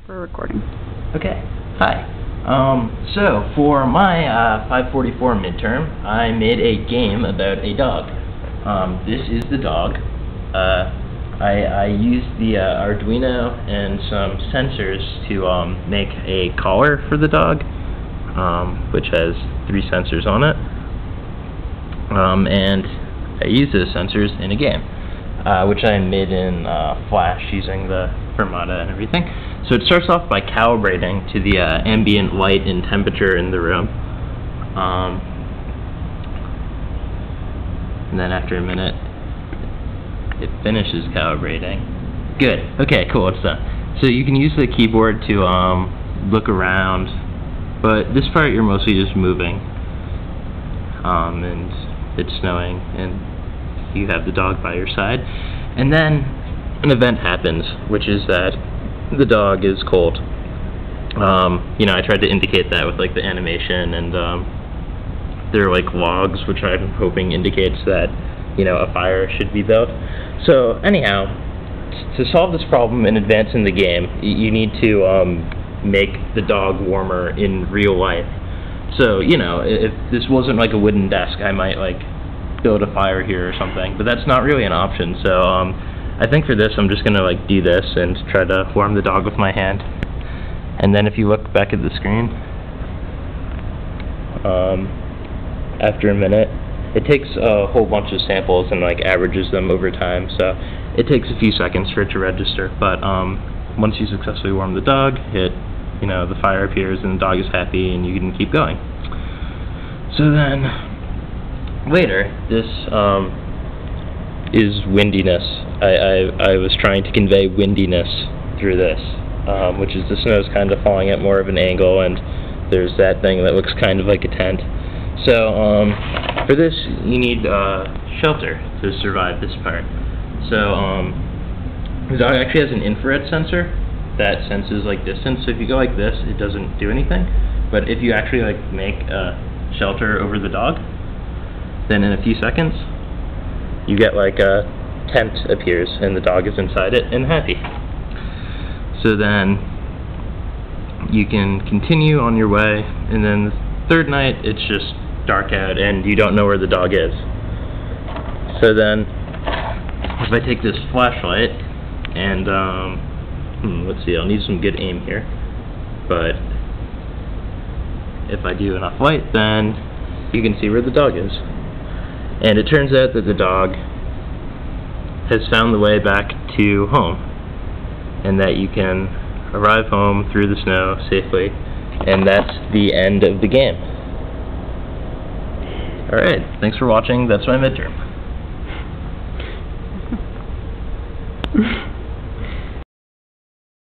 for recording. Okay. Hi. So for my 544 midterm, I made a game about a dog. This is the dog. I used the Arduino and some sensors to make a collar for the dog, which has 3 sensors on it. And I used those sensors in a game, which I made in Flash using the Fermata and everything. So it starts off by calibrating to the ambient light and temperature in the room. And then after a minute, it finishes calibrating. Good. Okay, cool, it's done. So you can use the keyboard to look around, but this part you're mostly just moving. And it's snowing, and you have the dog by your side. And then an event happens, which is that the dog is cold. You know, I tried to indicate that with like the animation, and there are like logs, which I'm hoping indicates that, you know, a fire should be built. So anyhow, to solve this problem in advance in the game, you need to make the dog warmer in real life. So, you know, if this wasn't like a wooden desk, I might like build a fire here or something, but that's not really an option. So I think for this I'm just gonna like do this and try to warm the dog with my hand. And then if you look back at the screen, after a minute, it takes a whole bunch of samples and like averages them over time, so it takes a few seconds for it to register. But once you successfully warm the dog, you know, the fire appears and the dog is happy and you can keep going. So then later, this is windiness. I was trying to convey windiness through this, which is the snow's kind of falling at more of an angle, and there's that thing that looks kind of like a tent. So for this, you need shelter to survive this part. So the dog actually has an infrared sensor that senses like distance. So if you go like this, it doesn't do anything. But if you actually like make a shelter over the dog, then in a few seconds, you get like a tent appears and the dog is inside it and happy. So then you can continue on your way, and then the third night it's just dark out and you don't know where the dog is. So then if I take this flashlight and let's see, I'll need some good aim here, but if I do enough light, then you can see where the dog is. And it turns out that the dog has found the way back to home, and that you can arrive home through the snow safely, and that's the end of the game. Alright, thanks for watching. That's my midterm.